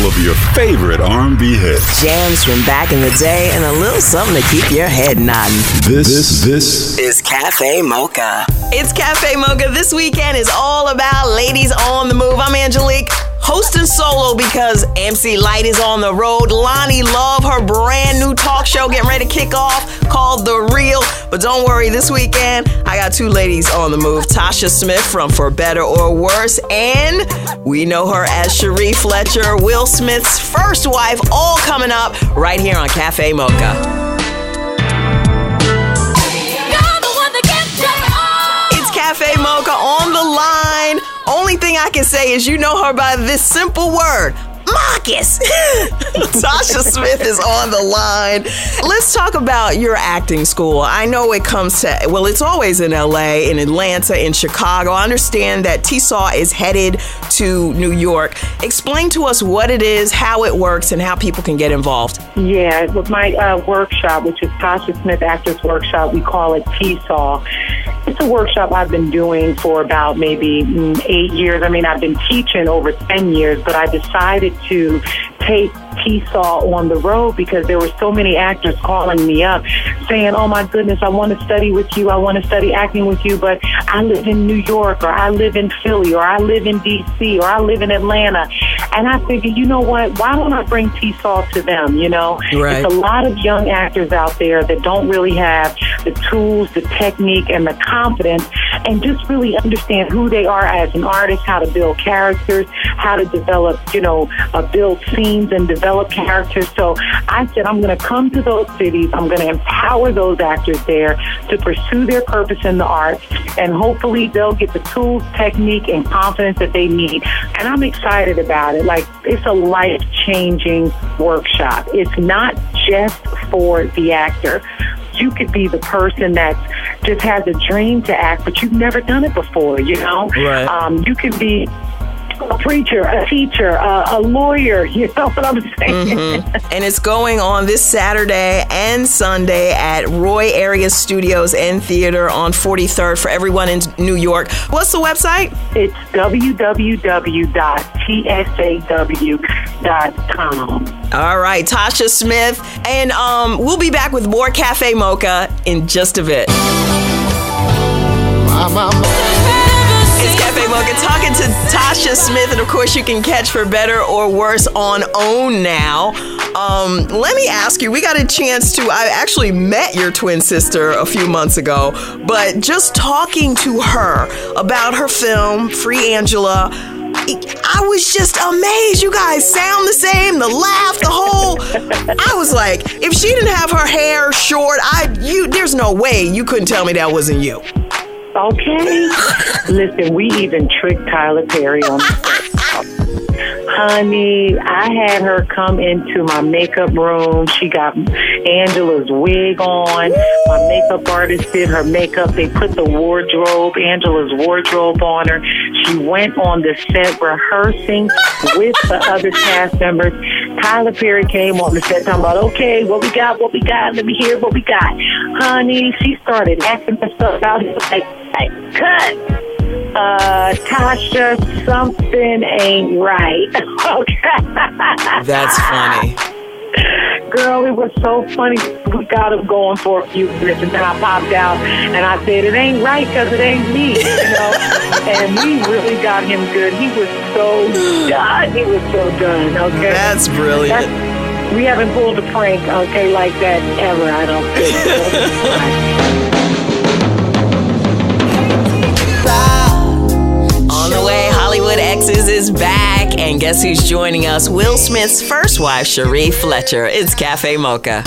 of your favorite R&B hits. Jams from back in the day and a little something to keep your head nodding. This is Cafe Mocha. It's Cafe Mocha. This weekend is all about ladies on the move. I'm Angelique, hosting solo because MC Light is on the road. Lonnie Love, her brand new talk show getting ready to kick off called The Real. But don't worry, this weekend I got two ladies on the move. Tasha Smith from For Better or Worse, and we know her as Sheree Fletcher, Will Smith's first wife, all coming up right here on Cafe Mocha. Cafe Mocha on the line. Only thing I can say is you know her by this simple word, Marcus. Tasha Smith is on the line. Let's talk about your acting school. I know it comes to, well, it's always in LA, in Atlanta, in Chicago. I understand that T-Saw is headed to New York. Explain to us what it is, how it works, and how people can get involved. Yeah, with my workshop, which is Tasha Smith Actors Workshop, we call it T-Saw. It's a workshop I've been doing for about maybe 8 years. I mean, I've been teaching over 10 years, but I decided to take T-Saw on the road because there were so many actors calling me up saying, oh my goodness, I want to study with you. I want to study acting with you, but I live in New York, or I live in Philly, or I live in DC, or I live in Atlanta. And I figured, you know what, why don't I bring T-Saw to them, you know? Right. It's a lot of young actors out there that don't really have the tools, the technique, and the confidence, and just really understand who they are as an artist, how to build characters, how to develop, build scenes and develop characters. So I said, I'm going to come to those cities. I'm going to empower those actors there to pursue their purpose in the arts, and hopefully they'll get the tools, technique, and confidence that they need. And I'm excited about it. Like, it's a life-changing workshop. It's not just for the actor. You could be the person that just has a dream to act, but you've never done it before, you know? Right. You could be a preacher, a teacher, a lawyer, you know what I'm saying? Mm-hmm. And it's going on this Saturday and Sunday at Roy Area Studios and Theater on 43rd for everyone in New York. What's the website? It's www.tsaw.com. All right, Tasha Smith. And we'll be back with more Cafe Mocha in just a bit. It's Cafe Mocha talking to Tasha Smith, and of course you can catch For Better or Worse on OWN now. Let me ask you, we got a chance to, I actually met your twin sister a few months ago, but just talking to her about her film, Free Angela, I was just amazed. You guys sound the same, the laugh, the whole. I was like, if she didn't have her hair short, there's no way you couldn't tell me that wasn't you. Okay. Listen, we even tricked Tyler Perry on the set. Honey, I had her come into my makeup room. She got Angela's wig on. My makeup artist did her makeup. They put Angela's wardrobe on her. She went on the set rehearsing with the other cast members. Tyler Perry came on the set talking about, okay, what we got, let me hear what we got. Honey, she started acting the stuff out. He was like, hey, cut. Tasha, something ain't right. Okay. That's funny. Girl, it was so funny. We got him going for a few minutes, and then I popped out, and I said, it ain't right because it ain't me, you know? And we really got him good. He was so done. Okay? That's brilliant. We haven't pulled a prank, okay, like that ever, I don't think. On the way, Hollywood Exes is back, and guess who's joining us? Will Smith's first wife, Sheree Fletcher. It's Cafe Mocha.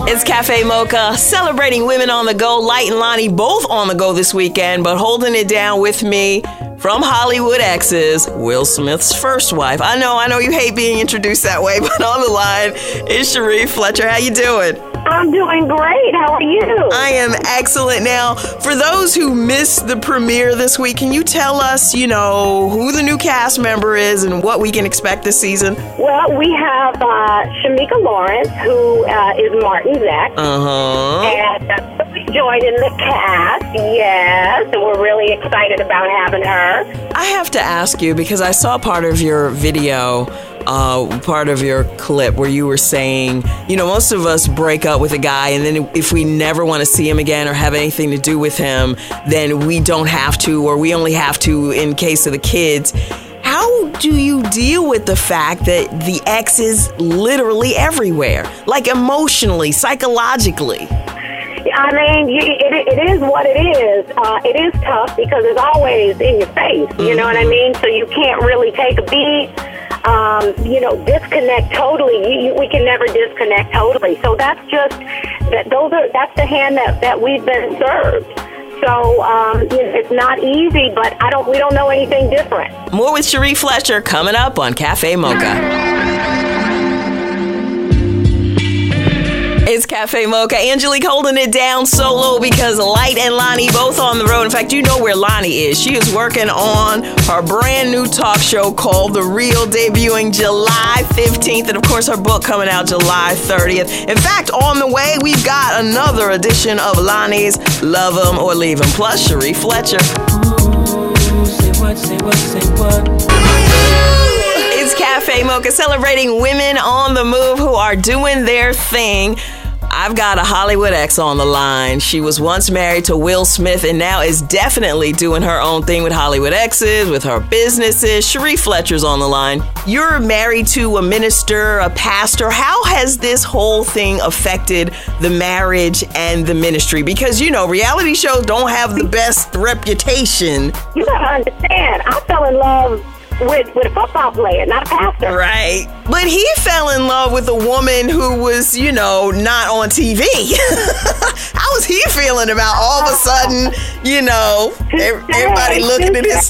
It's Cafe Mocha, celebrating women on the go. Light and Lonnie both on the go this weekend, but holding it down with me from Hollywood Exes, Will Smith's first wife. I know you hate being introduced that way, but on the line is Sheree Fletcher. How you doing? I'm doing great. How are you? I am excellent. Now, for those who missed the premiere this week, can you tell us, who the new cast member is and what we can expect this season? Well, we have Shamika Lawrence, who is Martin Zach. Uh-huh. And joining the cast, yes, and we're really excited about having her. I have to ask you, because I saw part of your video, part of your clip where you were saying, you know, most of us break up with a guy, and then if we never want to see him again or have anything to do with him, then we don't have to, or we only have to in case of the kids. How do you deal with the fact that the ex is literally everywhere, like emotionally, psychologically? I mean, it is what it is. It is tough because it's always in your face, you know what I mean? So you can't really take a beat, disconnect totally. We can never disconnect totally. So that's just, that's the hand that we've been served. So it's not easy, but we don't know anything different. More with Sheree Fletcher coming up on Cafe Mocha. It's Cafe Mocha. Angelique holding it down solo because Light and Lonnie both on the road. In fact, you know where Lonnie is. She is working on her brand new talk show called The Real, debuting July 15th. And of course, her book coming out July 30th. In fact, on the way, we've got another edition of Lonnie's Love 'Em or Leave 'Em, plus Sheree Fletcher. Ooh, say what, say what, say what. It's Cafe Mocha, celebrating women on the move who are doing their thing. I've got a Hollywood ex on the line. She was once married to Will Smith and now is definitely doing her own thing with Hollywood Exes, with her businesses. Sheree Fletcher's on the line. You're married to a minister, a pastor. How has this whole thing affected the marriage and the ministry? Because, you know, reality shows don't have the best reputation. You gotta understand, I fell in love with a football player, not a pastor. Right. But he fell in love with a woman who was, you know, not on TV. How was he feeling about all of a sudden, you know, everybody looking at his...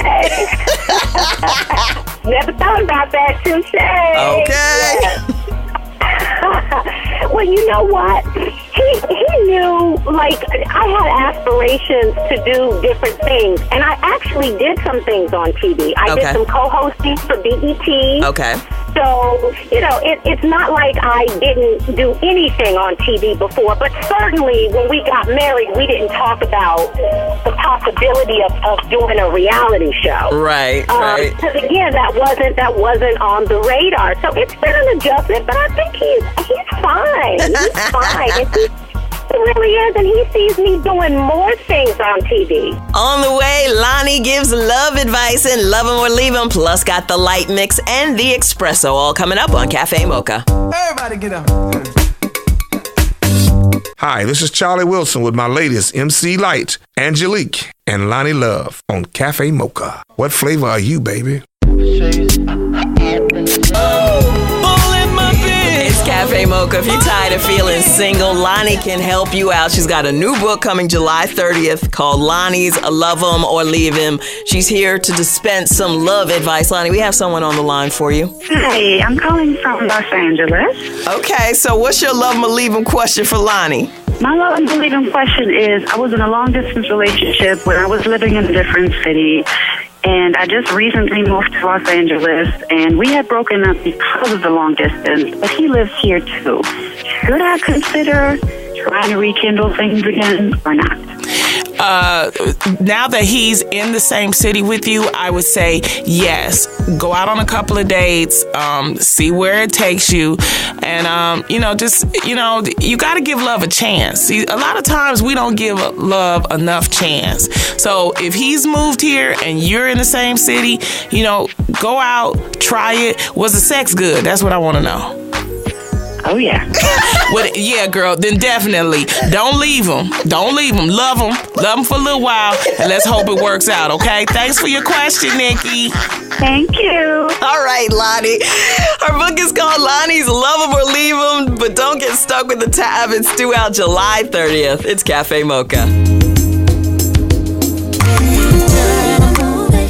Never thought about that, touche. Okay. Well, you know what? He knew, like, I had aspirations to do different things, and I actually did some things on TV. I did some co-hosting for BET. Okay. So, you know, it's not like I didn't do anything on TV before, but certainly when we got married, we didn't talk about the possibility of doing a reality show. Right, right. Because again, that wasn't on the radar. So it's been an adjustment, but I think he's fine. He's fine. And he really is, and he sees me doing more things on TV. On the way, Lonnie gives love advice and Love 'Em or Leave 'Em, plus got the light mix and the espresso, all coming up on Cafe Mocha. Everybody get up. Hi, this is Charlie Wilson with my latest MC Light, Angelique, and Lonnie Love on Cafe Mocha. What flavor are you, baby? It's Cafe Mocha. If you're tired of feeling single, Lonnie can help you out. She's got a new book coming July 30th called Lonnie's Love 'Em or Leave 'Em. She's here to dispense some love advice. Lonnie, we have someone on the line for you. Hi, I'm calling from Los Angeles. Okay, so what's your love 'em or leave 'em question for Lonnie? My love and leave 'em question is, I was in a long-distance relationship where I was living in a different city, and I just recently moved to Los Angeles, and we had broken up because of the long distance, but he lives here too. Should I consider trying to rekindle things again or not? Now that he's in the same city with you, I would say yes. Go out on a couple of dates, see where it takes you, and you got to give love a chance. See, a lot of times we don't give love enough chance. So if he's moved here and you're in the same city, go out, try it. Was the sex good? That's what I want to know. Oh, yeah. Well, yeah, girl, then definitely don't leave him. Don't leave him. Love him. Love him for a little while, and let's hope it works out, okay? Thanks for your question, Nikki. Thank you. All right, Lonnie. Her book is called Lonnie's Love 'Em or Leave 'Em, but don't get stuck with the tab. It's due out July 30th. It's Cafe Mocha.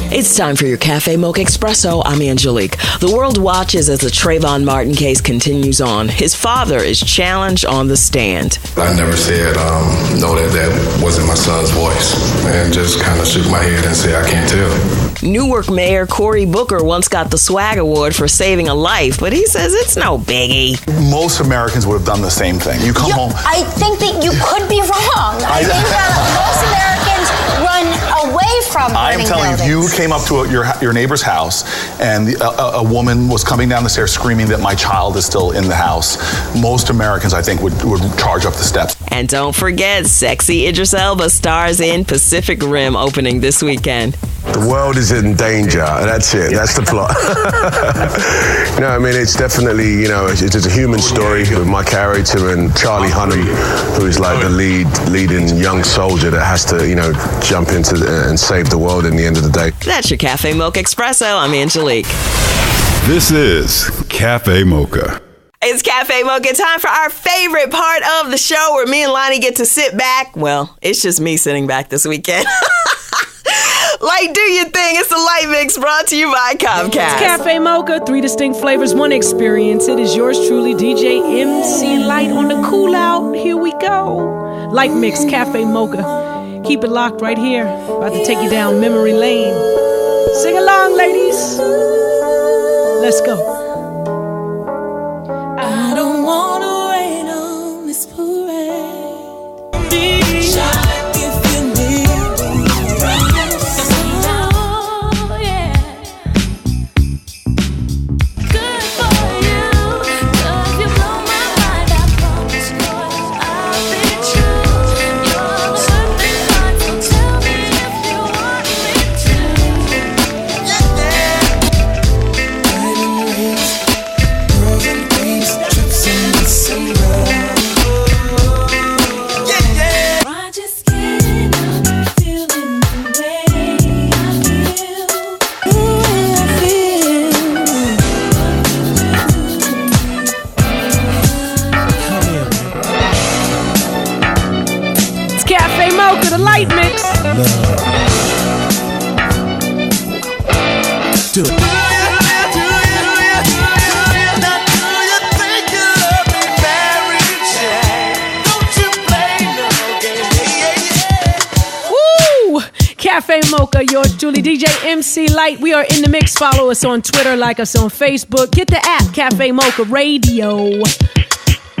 It's time for your Cafe Mocha Espresso. I'm Angelique. The world watches as the Trayvon Martin case continues on. His father is challenged on the stand. I never said, no, that wasn't my son's voice, and just kind of shook my head and said, I can't tell. Newark Mayor Cory Booker once got the SWAG Award for saving a life, but he says it's no biggie. Most Americans would have done the same thing. You come home. I think that you could be wrong. I think that most Americans run away from burning I am telling buildings. you, if you came up to your neighbor's house and a woman was coming down the stairs screaming that my child is still in the house, most Americans, I think, would charge up the steps. And don't forget, sexy Idris Elba stars in Pacific Rim opening this weekend. The world is in danger. That's it. That's the plot. No, I mean, it's definitely, it's a human story with my character and Charlie Hunnam, who is like the leading young soldier that has to, jump into and save the world in the end of the day. That's your Cafe Mocha Espresso. I'm Angelique. This is Cafe Mocha. It's Cafe Mocha time for our favorite part of the show where me and Lonnie get to sit back. Well, it's just me sitting back this weekend. Like, do your thing. It's the Light Mix brought to you by Comcast. It's Cafe Mocha, 3 distinct flavors, 1 experience. It is yours truly, DJ MC Light on the cool out. Here we go. Light Mix, Cafe Mocha. Keep it locked right here. About to take you down memory lane. Sing along, ladies. Let's go. I don't want to rain on this parade. Shine if you need me. Oh, yeah. Good for you, 'cause you blow my mind. I promise, boy, I'll be true. You're the perfect one, so tell me if you want me to. Diamond rings, pearls and things, trips in December. I just can't help feeling the way I feel. The way I feel. It's Cafe Mocha, the Light Mix. Do it. Woo! Cafe Mocha, yours truly, DJ MC Light. We are in the mix. Follow us on Twitter, like us on Facebook. Get the app, Cafe Mocha Radio.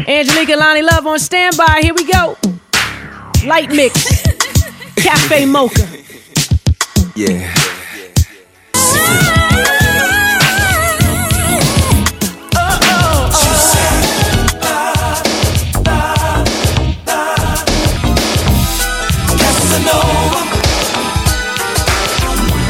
Angelique and Lonnie Love on standby. Here we go. Light Mix. Cafe Mocha. Yeah.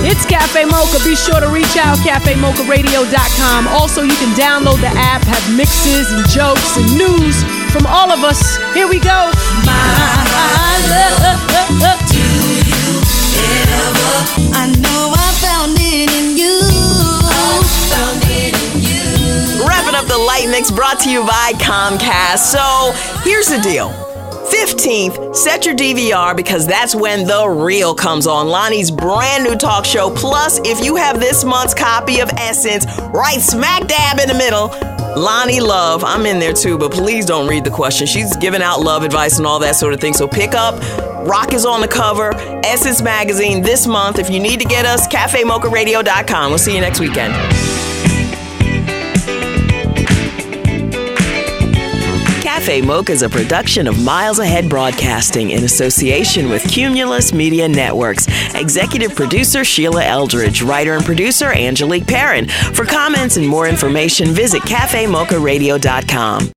It's Cafe Mocha. Be sure to reach out, cafemocharadio.com. Also, you can download the app, have mixes and jokes and news from all of us. Here we go. My love. Do you ever? I know I found it in you. I found it in you. Wrapping up the Light Mix brought to you by Comcast. So here's the deal. 15th, set your DVR because that's when The Real comes on. Lonnie's brand new talk show. Plus, if you have this month's copy of Essence, right smack dab in the middle, Lonnie Love, I'm in there too, but please don't read the question. She's giving out love advice and all that sort of thing. So pick up. Rock is on the cover. Essence Magazine this month. If you need to get us, cafemocharadio.com. We'll see you next weekend. Cafe Mocha is a production of Miles Ahead Broadcasting in association with Cumulus Media Networks. Executive producer Sheila Eldridge. Writer and producer Angelique Perrin. For comments and more information, visit cafemocharadio.com.